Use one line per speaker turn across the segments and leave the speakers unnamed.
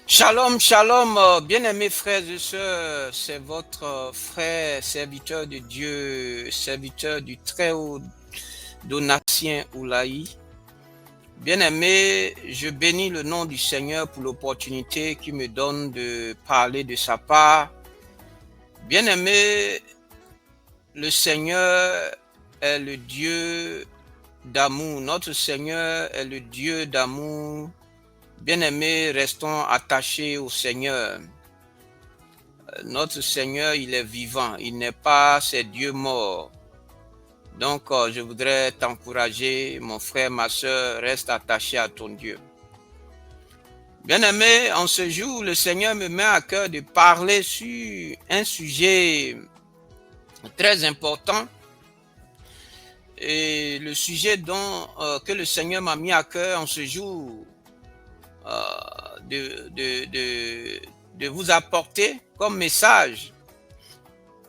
Shalom, shalom, bien-aimés frères et sœurs, c'est votre frère, serviteur de Dieu, serviteur du Très-Haut, Donatien Oulaï. Bien-aimé, je bénis le nom du Seigneur pour l'opportunité qu'il me donne de parler de sa part. Bien-aimé, le Seigneur est le Dieu d'amour. Notre Seigneur est le Dieu d'amour. Bien-aimés, restons attachés au Seigneur. Notre Seigneur, il est vivant. Il n'est pas ces dieux morts. Donc, je voudrais t'encourager, mon frère, ma soeur, reste attaché à ton Dieu. Bien-aimé, en ce jour, le Seigneur me met à cœur de parler sur un sujet très important. Et le sujet que le Seigneur m'a mis à cœur en ce jour, de vous apporter comme message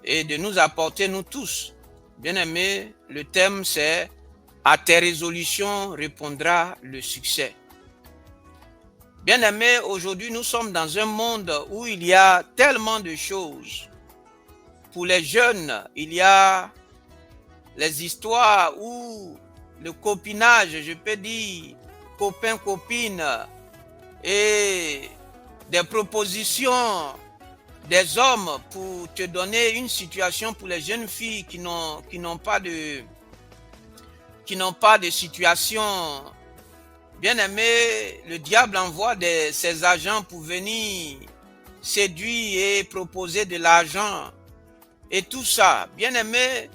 et de nous apporter, nous tous. Bien-aimés, le thème c'est « À tes résolutions répondra le succès ». Bien-aimés, aujourd'hui nous sommes dans un monde où il y a tellement de choses. Pour les jeunes, il y a les histoires où le copinage, je peux dire copain-copine, et des propositions des hommes pour te donner une situation pour les jeunes filles qui n'ont pas de situation. Bien aimé, le diable envoie ses agents pour venir séduire et proposer de l'argent. Et tout ça, bien aimé,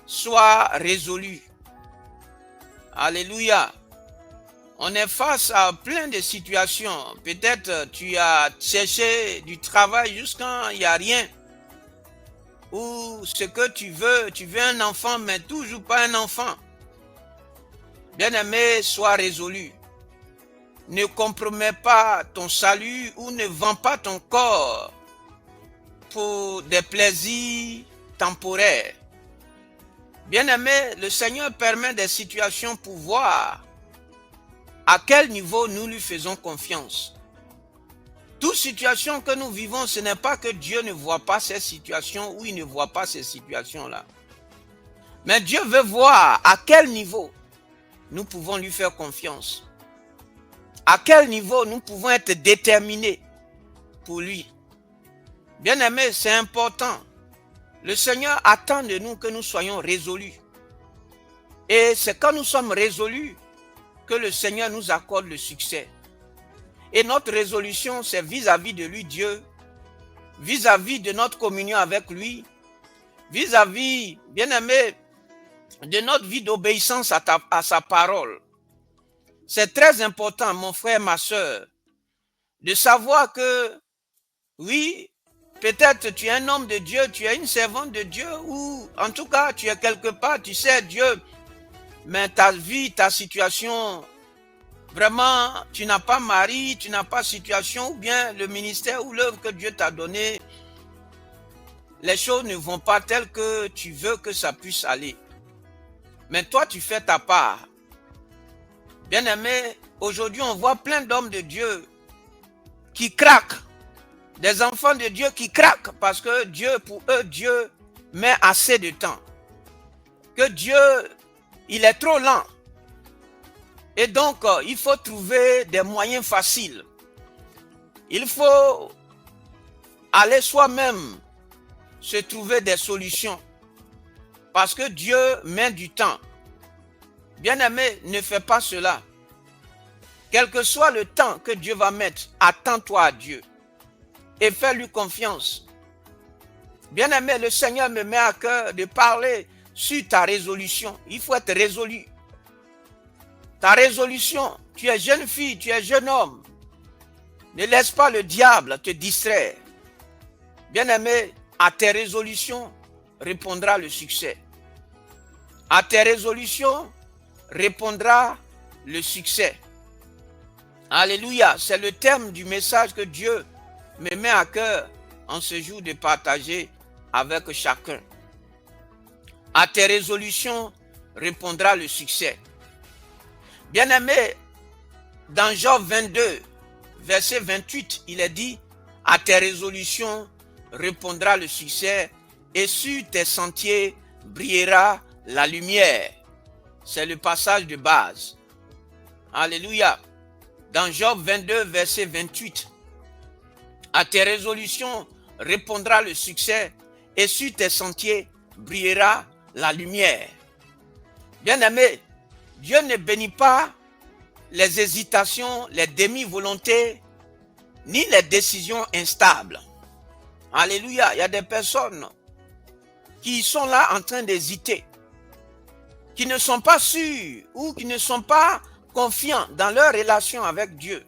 soit résolu. Alléluia. On est face à plein de situations. Peut-être tu as cherché du travail jusqu'à il n'y a rien. Ou ce que tu veux un enfant, mais toujours pas un enfant. Bien-aimé, sois résolu. Ne compromets pas ton salut ou ne vends pas ton corps pour des plaisirs temporaires. Bien-aimé, le Seigneur permet des situations pour voir à quel niveau nous lui faisons confiance. Toute situation que nous vivons, ce n'est pas que Dieu ne voit pas ces situations ou il ne voit pas ces situations-là. Mais Dieu veut voir à quel niveau nous pouvons lui faire confiance. À quel niveau nous pouvons être déterminés pour lui. Bien-aimés, c'est important. Le Seigneur attend de nous que nous soyons résolus. Et c'est quand nous sommes résolus que le Seigneur nous accorde le succès. Et notre résolution, c'est vis-à-vis de lui, Dieu, vis-à-vis de notre communion avec lui, vis-à-vis, bien-aimé, de notre vie d'obéissance à sa parole. C'est très important, mon frère, ma soeur, de savoir que, oui, peut-être tu es un homme de Dieu, tu es une servante de Dieu, ou en tout cas, tu es quelque part, tu sais Dieu, mais ta vie, ta situation, vraiment, tu n'as pas mari, tu n'as pas situation, ou bien le ministère ou l'œuvre que Dieu t'a donné, les choses ne vont pas telles que tu veux que ça puisse aller. Mais toi, tu fais ta part. Bien-aimé, aujourd'hui, on voit plein d'hommes de Dieu qui craquent. Des enfants de Dieu qui craquent parce que Dieu, pour eux, Dieu met assez de temps. Que Dieu, il est trop lent. Et donc, il faut trouver des moyens faciles. Il faut aller soi-même se trouver des solutions. Parce que Dieu met du temps. Bien-aimé, ne fais pas cela. Quel que soit le temps que Dieu va mettre, attends-toi à Dieu. Et fais-lui confiance. Bien-aimé, le Seigneur me met à cœur de parler sur ta résolution. Il faut être résolu. Ta résolution, tu es jeune fille, tu es jeune homme. Ne laisse pas le diable te distraire. Bien-aimé, à tes résolutions répondra le succès. À tes résolutions répondra le succès. Alléluia, c'est le thème du message que Dieu me met à cœur en ce jour de partager avec chacun. À tes résolutions répondra le succès. Bien-aimé, dans Job 22, verset 28, il est dit, à tes résolutions répondra le succès et sur tes sentiers brillera la lumière. C'est le passage de base. Alléluia. Dans Job 22, verset 28, à tes résolutions répondra le succès et sur tes sentiers brillera la lumière. Bien-aimé, Dieu ne bénit pas les hésitations, les demi-volontés, ni les décisions instables. Alléluia. Il y a des personnes qui sont là en train d'hésiter, qui ne sont pas sûrs ou qui ne sont pas confiants dans leur relation avec Dieu.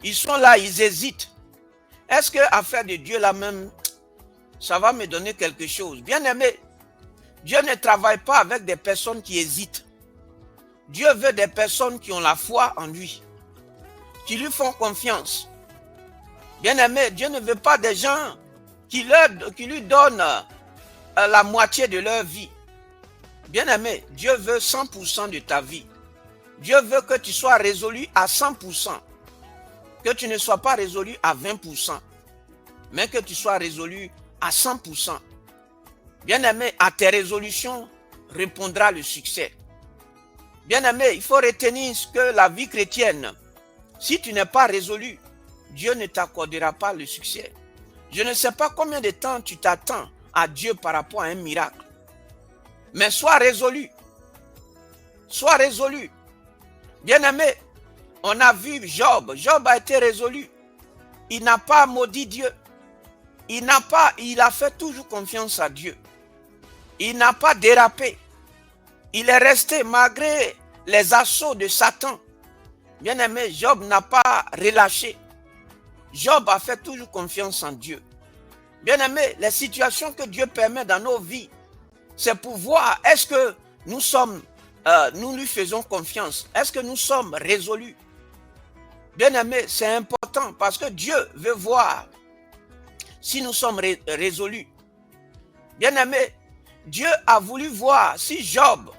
Ils sont là, ils hésitent. Est-ce que affaire de Dieu là même, ça va me donner quelque chose? Bien-aimé, Dieu ne travaille pas avec des personnes qui hésitent. Dieu veut des personnes qui ont la foi en lui, qui lui font confiance. Bien-aimé, Dieu ne veut pas des gens qui lui donnent la moitié de leur vie. Bien-aimé, Dieu veut 100% de ta vie. Dieu veut que tu sois résolu à 100%. Que tu ne sois pas résolu à 20%, mais que tu sois résolu à 100%. Bien-aimé, à tes résolutions répondra le succès. Bien-aimé, il faut retenir que la vie chrétienne, si tu n'es pas résolu, Dieu ne t'accordera pas le succès. Je ne sais pas combien de temps tu t'attends à Dieu par rapport à un miracle. Mais sois résolu. Sois résolu. Bien-aimé, on a vu Job. Job a été résolu. Il n'a pas maudit Dieu. Il a fait toujours confiance à Dieu. Il n'a pas dérapé. Il est resté malgré les assauts de Satan. Bien-aimé, Job n'a pas relâché. Job a fait toujours confiance en Dieu. Bien-aimé, les situations que Dieu permet dans nos vies, c'est pour voir est-ce que nous lui faisons confiance. Est-ce que nous sommes résolus? Bien-aimé, c'est important parce que Dieu veut voir si nous sommes résolus. Bien-aimé, Dieu a voulu voir si Job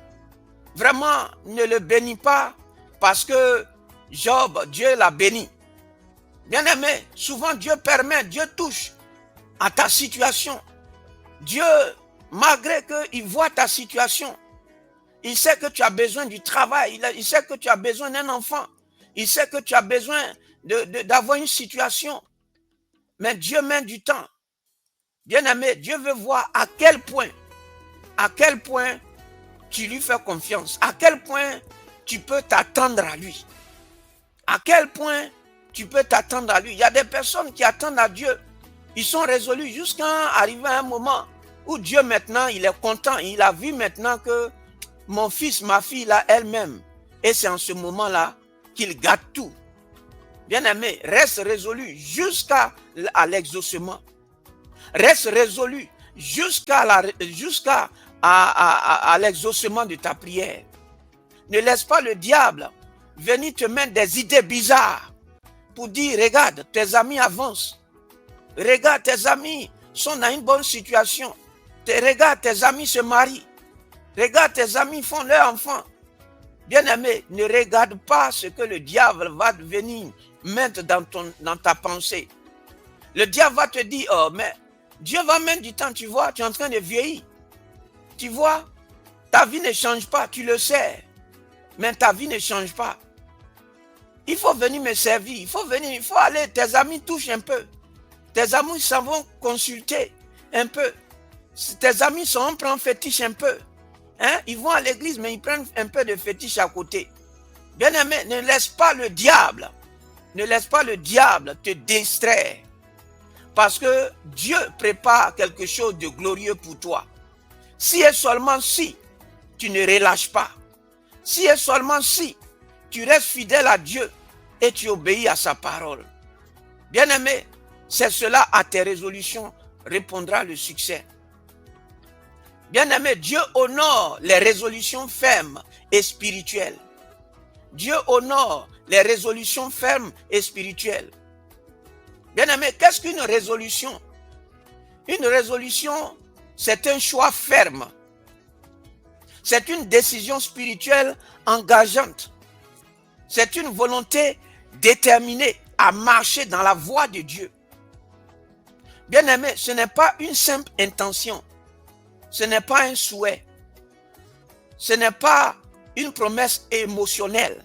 vraiment ne le bénit pas parce que Job, Dieu l'a béni. Bien-aimé, souvent Dieu permet, Dieu touche à ta situation. Dieu, malgré qu'il voit ta situation, il sait que tu as besoin du travail, il sait que tu as besoin d'un enfant, il sait que tu as besoin d'avoir une situation. Mais Dieu met du temps. Bien-aimé, Dieu veut voir à quel point tu lui fais confiance, à quel point tu peux t'attendre à lui. À quel point tu peux t'attendre à lui. Il y a des personnes qui attendent à Dieu. Ils sont résolus jusqu'à arriver à un moment où Dieu maintenant, il est content. Il a vu maintenant que mon fils, ma fille, là, elle-même. Et c'est en ce moment-là qu'il gâte tout. Bien-aimé, reste résolu jusqu'à l'exaucement. Reste résolu jusqu'à l'exaucement de ta prière. Ne laisse pas le diable venir te mettre des idées bizarres pour dire, regarde, tes amis avancent. Regarde, tes amis sont dans une bonne situation. Regarde, tes amis se marient. Regarde, tes amis font leur enfant. Bien-aimé, ne regarde pas ce que le diable va venir mettre dans ta pensée. Le diable va te dire, oh, mais Dieu va mettre du temps, tu vois, tu es en train de vieillir. Tu vois, ta vie ne change pas, tu le sais. Mais ta vie ne change pas. Il faut venir me servir, il faut aller, tes amis touchent un peu. Tes amis s'en vont consulter un peu. Tes amis prennent fétiche un peu. Hein? Ils vont à l'église, mais ils prennent un peu de fétiche à côté. Bien-aimé, ne laisse pas le diable te distraire. Parce que Dieu prépare quelque chose de glorieux pour toi. Si et seulement si tu ne relâches pas. Si et seulement si tu restes fidèle à Dieu et tu obéis à sa parole. Bien-aimé, c'est cela à tes résolutions répondra le succès. Bien-aimé, Dieu honore les résolutions fermes et spirituelles. Dieu honore les résolutions fermes et spirituelles. Bien-aimé, qu'est-ce qu'une résolution? Une résolution, c'est un choix ferme. C'est une décision spirituelle engageante. C'est une volonté déterminé à marcher dans la voie de Dieu. Bien-aimé, ce n'est pas une simple intention, ce n'est pas un souhait, ce n'est pas une promesse émotionnelle,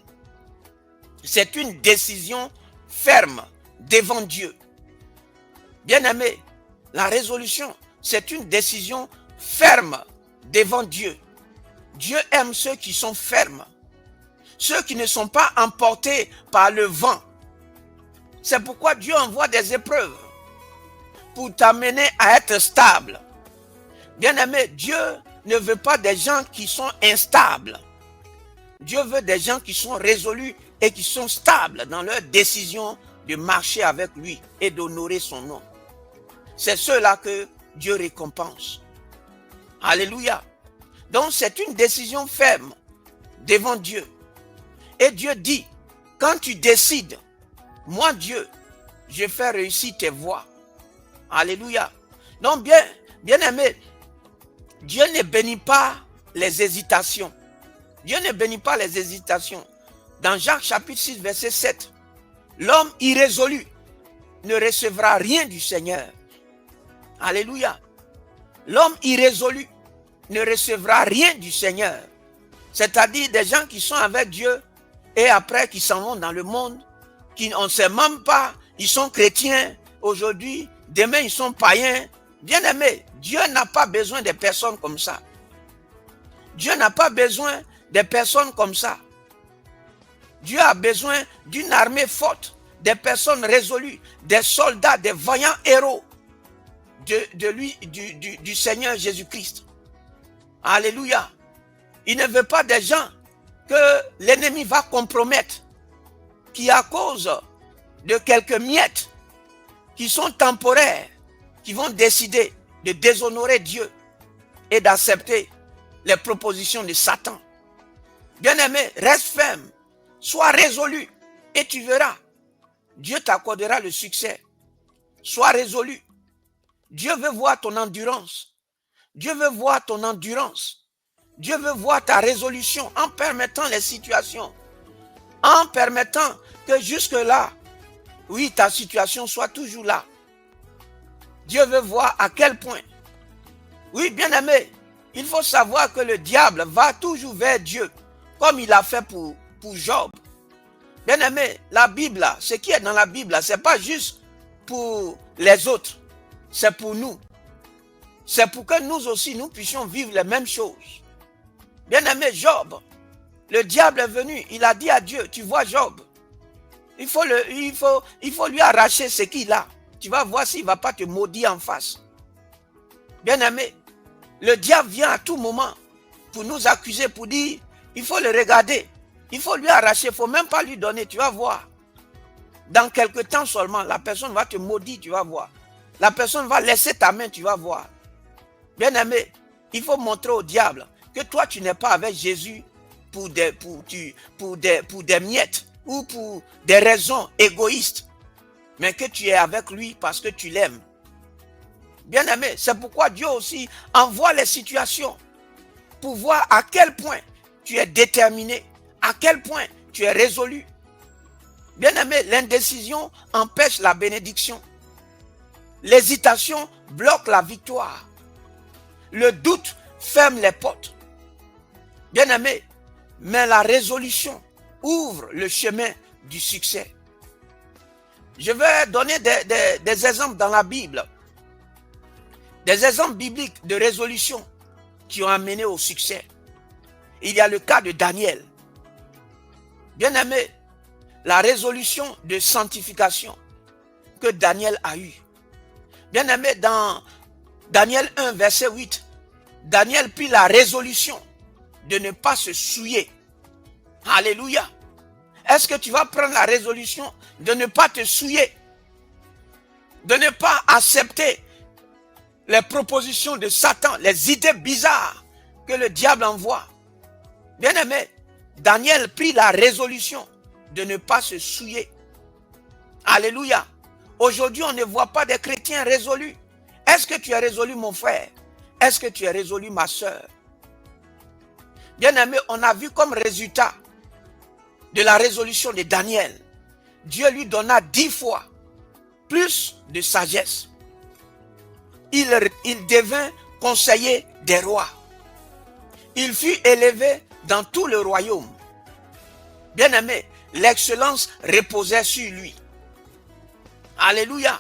c'est une décision ferme devant Dieu. Bien-aimé, la résolution, c'est une décision ferme devant Dieu. Dieu aime ceux qui sont fermes, ceux qui ne sont pas emportés par le vent. C'est pourquoi Dieu envoie des épreuves pour t'amener à être stable. Bien-aimé, Dieu ne veut pas des gens qui sont instables. Dieu veut des gens qui sont résolus et qui sont stables dans leur décision de marcher avec lui et d'honorer son nom. C'est ceux-là que Dieu récompense. Alléluia. Donc c'est une décision ferme devant Dieu. Et Dieu dit, quand tu décides, moi Dieu, je fais réussir tes voies. Alléluia. Donc bien aimé, Dieu ne bénit pas les hésitations. Dieu ne bénit pas les hésitations. Dans Jacques chapitre 6 verset 7, l'homme irrésolu ne recevra rien du Seigneur. Alléluia. L'homme irrésolu ne recevra rien du Seigneur. C'est-à-dire des gens qui sont avec Dieu et après qui s'en vont dans le monde, qui on ne sait même pas, ils sont chrétiens aujourd'hui, demain ils sont païens. Bien-aimé, Dieu n'a pas besoin de personnes comme ça. Dieu n'a pas besoin de personnes comme ça. Dieu a besoin d'une armée forte, des personnes résolues, des soldats, des vaillants héros du Seigneur Jésus-Christ. Alléluia. Il ne veut pas des gens que l'ennemi va compromettre, qui à cause de quelques miettes qui sont temporaires, qui vont décider de déshonorer Dieu et d'accepter les propositions de Satan. Bien-aimé, reste ferme, sois résolu et tu verras. Dieu t'accordera le succès. Sois résolu. Dieu veut voir ton endurance. Dieu veut voir ton endurance. Dieu veut voir ta résolution en permettant les situations. En permettant que jusque-là, oui, ta situation soit toujours là. Dieu veut voir à quel point. Oui, bien-aimé, il faut savoir que le diable va toujours vers Dieu, comme il a fait pour Job. Bien-aimé, la Bible, ce qui est dans la Bible, ce n'est pas juste pour les autres, c'est pour nous. C'est pour que nous aussi, nous puissions vivre les mêmes choses. Bien-aimé, Job, le diable est venu, il a dit à Dieu, tu vois Job, il faut lui arracher ce qu'il a. Tu vas voir s'il ne va pas te maudire en face. Bien-aimé, le diable vient à tout moment pour nous accuser, pour dire, il faut le regarder, il faut lui arracher, il ne faut même pas lui donner, tu vas voir. Dans quelque temps seulement, la personne va te maudire, tu vas voir. La personne va laisser ta main, tu vas voir. Bien-aimé, il faut montrer au diable que toi, tu n'es pas avec Jésus pour des miettes ou pour des raisons égoïstes, mais que tu es avec lui parce que tu l'aimes. Bien-aimé, c'est pourquoi Dieu aussi envoie les situations pour voir à quel point tu es déterminé, à quel point tu es résolu. Bien-aimé, l'indécision empêche la bénédiction. L'hésitation bloque la victoire. Le doute ferme les portes. Bien-aimé, mais la résolution ouvre le chemin du succès. Je vais donner des exemples dans la Bible. Des exemples bibliques de résolution qui ont amené au succès. Il y a le cas de Daniel. Bien-aimé, la résolution de sanctification que Daniel a eue. Bien-aimé, dans Daniel 1, verset 8, Daniel prit la résolution de ne pas se souiller. Alléluia. Est-ce que tu vas prendre la résolution de ne pas te souiller? De ne pas accepter les propositions de Satan, les idées bizarres que le diable envoie. Bien-aimé, Daniel prit la résolution de ne pas se souiller. Alléluia. Aujourd'hui, on ne voit pas des chrétiens résolus. Est-ce que tu es résolu, mon frère? Est-ce que tu es résolu, ma soeur? Bien-aimé, on a vu comme résultat de la résolution de Daniel Dieu lui donna 10 fois plus de sagesse. Il devint conseiller des rois. Il fut élevé dans tout le royaume. Bien-aimé, l'excellence reposait sur lui. Alléluia.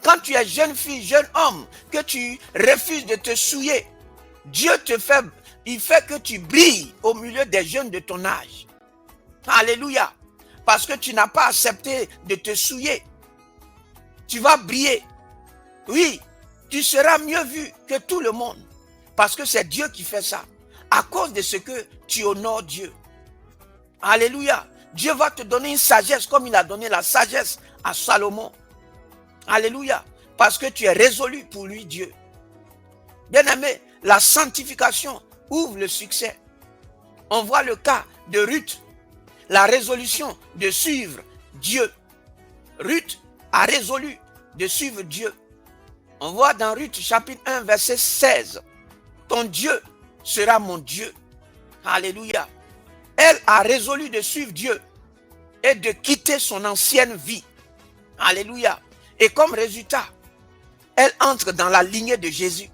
Quand tu es jeune fille, jeune homme, que tu refuses de te souiller, Dieu il fait que tu brilles au milieu des jeunes de ton âge. Alléluia. Parce que tu n'as pas accepté de te souiller. Tu vas briller. Oui, tu seras mieux vu que tout le monde. Parce que c'est Dieu qui fait ça. À cause de ce que tu honores Dieu. Alléluia. Dieu va te donner une sagesse comme il a donné la sagesse à Salomon. Alléluia. Parce que tu es résolu pour lui, Dieu. Bien-aimé, la sanctification ouvre le succès. On voit le cas de Ruth. La résolution de suivre Dieu. Ruth a résolu de suivre Dieu. On voit dans Ruth chapitre 1 verset 16. Ton Dieu sera mon Dieu. Alléluia. Elle a résolu de suivre Dieu et de quitter son ancienne vie. Alléluia. Et comme résultat, elle entre dans la lignée de Jésus.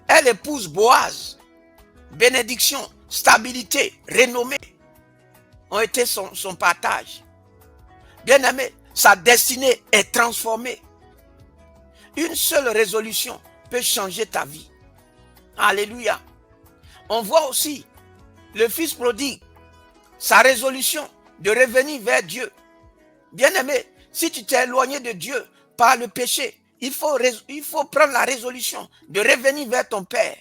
Elle épouse Boaz. Bénédiction, stabilité, renommée ont été son partage. Bien-aimé, sa destinée est transformée. Une seule résolution peut changer ta vie. Alléluia. On voit aussi le fils prodigue, sa résolution de revenir vers Dieu. Bien-aimé, si tu t'es éloigné de Dieu par le péché, il faut prendre la résolution de revenir vers ton Père,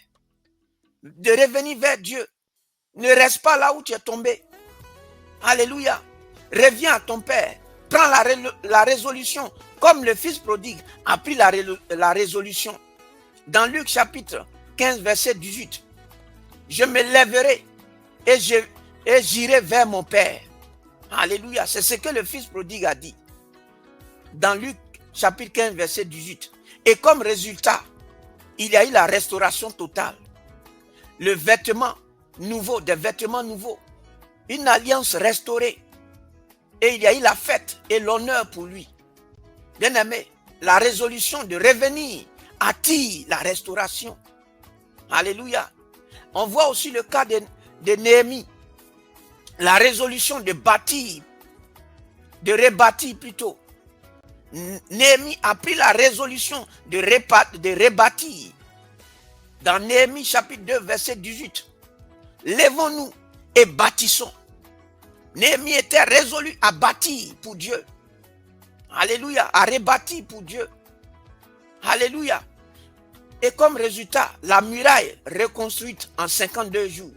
de revenir vers Dieu. Ne reste pas là où tu es tombé. Alléluia. Reviens à ton Père. Prends la résolution comme le fils prodigue a pris la résolution. Dans Luc chapitre 15 verset 18. Je me lèverai et j'irai vers mon Père. Alléluia. C'est ce que le fils prodigue a dit. Dans Luc chapitre 15 verset 18. Et comme résultat, il y a eu la restauration totale. Le vêtement nouveau, des vêtements nouveaux. Une alliance restaurée. Et il y a eu la fête et l'honneur pour lui. Bien-aimé, la résolution de revenir attire la restauration. Alléluia. On voit aussi le cas de Néhémie. La résolution de bâtir, de rebâtir plutôt. Néhémie a pris la résolution de rebâtir. Dans Néhémie chapitre 2 verset 18. Lèvons-nous et bâtissons. Néhémie était résolu à bâtir pour Dieu. Alléluia, à rebâtir pour Dieu. Alléluia. Et comme résultat, la muraille reconstruite en 52 jours.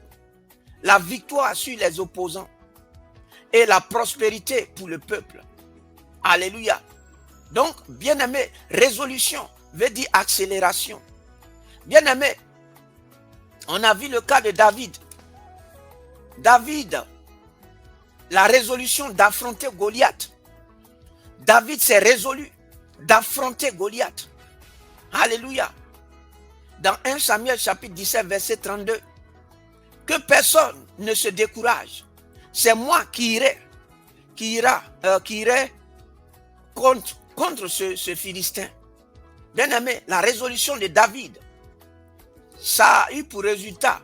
La victoire sur les opposants. Et la prospérité pour le peuple. Alléluia. Donc, bien-aimé, résolution veut dire accélération. Bien-aimé, on a vu le cas de David. David, la résolution d'affronter Goliath. David s'est résolu d'affronter Goliath. Alléluia. Dans 1 Samuel chapitre 17 verset 32. Que personne ne se décourage. C'est moi qui irai contre ce Philistin. Bien aimé, la résolution de David, ça a eu pour résultat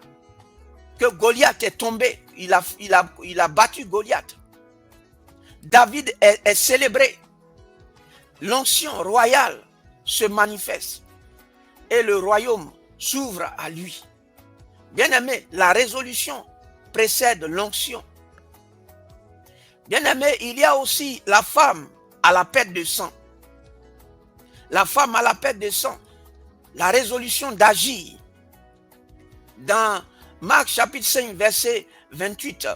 que Goliath est tombé. Il a battu Goliath. David est célébré. L'onction royale se manifeste et le royaume s'ouvre à lui. Bien-aimé, la résolution précède l'onction. Bien-aimé, il y a aussi la femme à la perte de sang. La femme à la perte de sang, la résolution d'agir. Dans Marc chapitre 5 verset 28.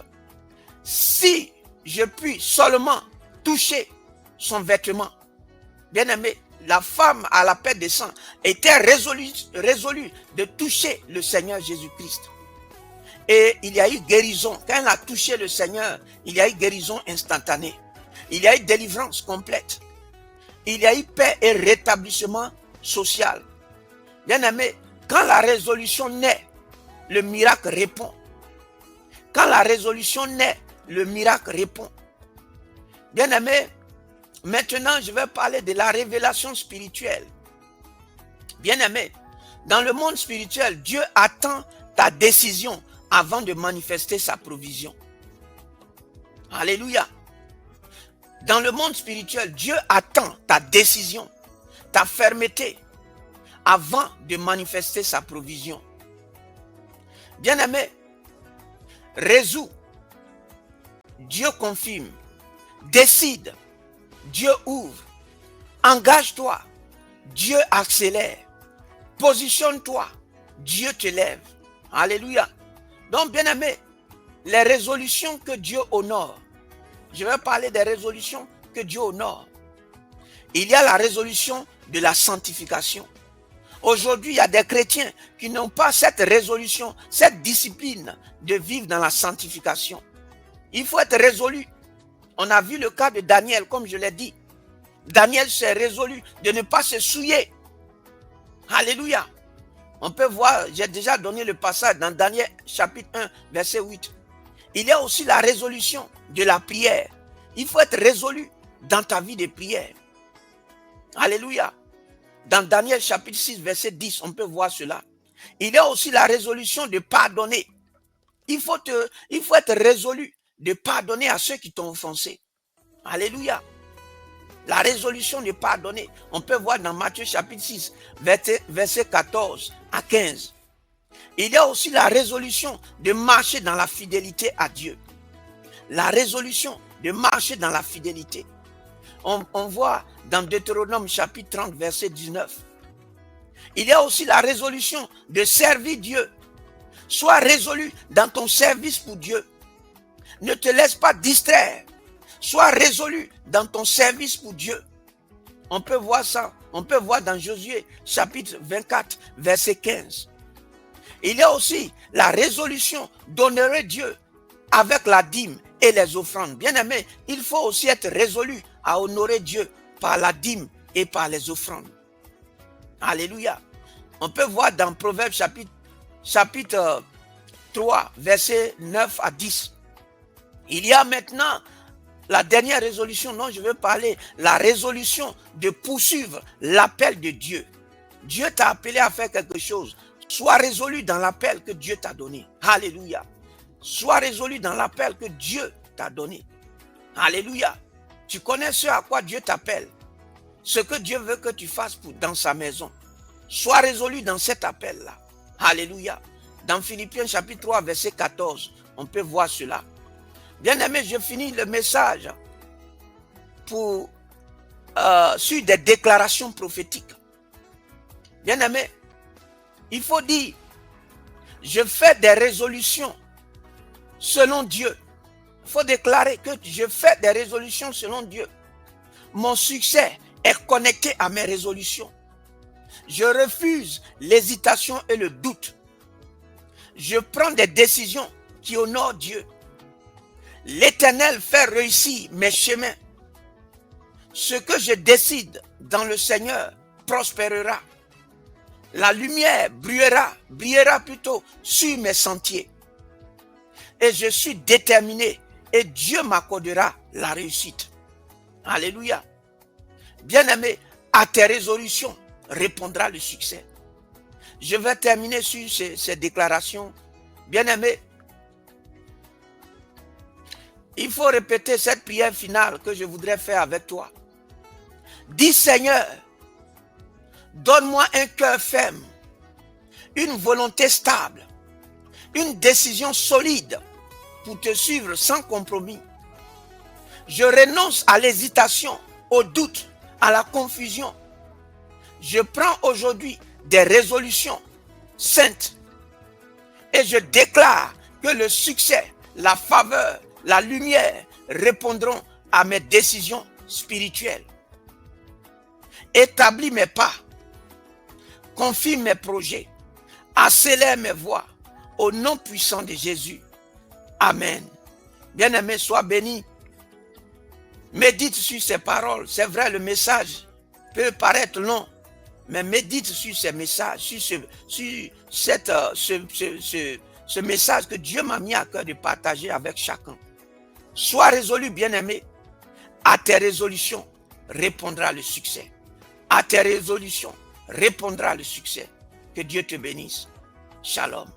Si je puis seulement toucher son vêtement. Bien-aimé, la femme à la perte de sang était résolue de toucher le Seigneur Jésus-Christ. Et il y a eu guérison. Quand elle a touché le Seigneur, il y a eu guérison instantanée. Il y a eu délivrance complète. Il y a eu paix et rétablissement social. Bien-aimé, quand la résolution naît, le miracle répond. Quand la résolution naît, le miracle répond. Bien-aimé, maintenant je vais parler de la révélation spirituelle. Bien-aimé, dans le monde spirituel, Dieu attend ta décision avant de manifester sa provision. Alléluia. Dans le monde spirituel, Dieu attend ta décision, ta fermeté, avant de manifester sa provision. Bien-aimé, résous, Dieu confirme, décide, Dieu ouvre, engage-toi, Dieu accélère, positionne-toi, Dieu te lève. Alléluia. Donc, bien-aimé, les résolutions que Dieu honore, je vais parler des résolutions que Dieu honore. Il y a la résolution de la sanctification. Aujourd'hui, il y a des chrétiens qui n'ont pas cette résolution, cette discipline de vivre dans la sanctification. Il faut être résolu. On a vu le cas de Daniel, comme je l'ai dit. Daniel s'est résolu de ne pas se souiller. Alléluia. On peut voir, j'ai déjà donné le passage dans Daniel chapitre 1, verset 8. Il y a aussi la résolution de la prière. Il faut être résolu dans ta vie de prière. Alléluia. Dans Daniel chapitre 6, verset 10, on peut voir cela. Il y a aussi la résolution de pardonner. Il faut être résolu de pardonner à ceux qui t'ont offensé. Alléluia. La résolution de pardonner. On peut voir dans Matthieu chapitre 6, verset 14 à 15. Il y a aussi la résolution de marcher dans la fidélité à Dieu. La résolution de marcher dans la fidélité. On voit dans Deutéronome chapitre 30, verset 19. Il y a aussi la résolution de servir Dieu. Sois résolu dans ton service pour Dieu. Ne te laisse pas distraire. Sois résolu dans ton service pour Dieu. On peut voir ça. On peut voir dans Josué chapitre 24, verset 15. Il y a aussi la résolution d'honorer Dieu avec la dîme et les offrandes. Bien-aimé, il faut aussi être résolu à honorer Dieu par la dîme et par les offrandes. Alléluia. On peut voir dans Proverbes chapitre 3, verset 9 à 10. Il y a maintenant la dernière résolution dont je veux parler, la résolution de poursuivre l'appel de Dieu. Dieu t'a appelé à faire quelque chose. Sois résolu dans l'appel que Dieu t'a donné. Alléluia. Sois résolu dans l'appel que Dieu t'a donné. Alléluia. Tu connais ce à quoi Dieu t'appelle. Ce que Dieu veut que tu fasses dans sa maison. Sois résolu dans cet appel-là. Alléluia. Dans Philippiens chapitre 3, verset 14, on peut voir cela. Bien-aimé, je finis le message sur des déclarations prophétiques. Bien-aimé, il faut dire, je fais des résolutions selon Dieu. Il faut déclarer que je fais des résolutions selon Dieu. Mon succès est connecté à mes résolutions. Je refuse l'hésitation et le doute. Je prends des décisions qui honorent Dieu. L'Éternel fait réussir mes chemins. Ce que je décide dans le Seigneur prospérera. La lumière brillera plutôt sur mes sentiers. Et je suis déterminé et Dieu m'accordera la réussite. Alléluia. Bien-aimé, à tes résolutions répondra le succès. Je vais terminer sur ces déclarations. Bien-aimé, il faut répéter cette prière finale que je voudrais faire avec toi. Dis Seigneur, donne-moi un cœur ferme, une volonté stable, une décision solide pour te suivre sans compromis. Je renonce à l'hésitation, au doute, à la confusion. Je prends aujourd'hui des résolutions saintes et je déclare que le succès, la faveur, la lumière répondront à mes décisions spirituelles. Établis mes pas, confirme mes projets, accélère mes voies au nom puissant de Jésus. Amen. Bien-aimé, sois béni. Médite sur ces paroles. C'est vrai, le message peut paraître long, mais médite sur ces messages, sur ce message que Dieu m'a mis à cœur de partager avec chacun. Sois résolu, bien-aimé, À tes résolutions répondra le succès. À tes résolutions répondra le succès. Que Dieu te bénisse. Shalom.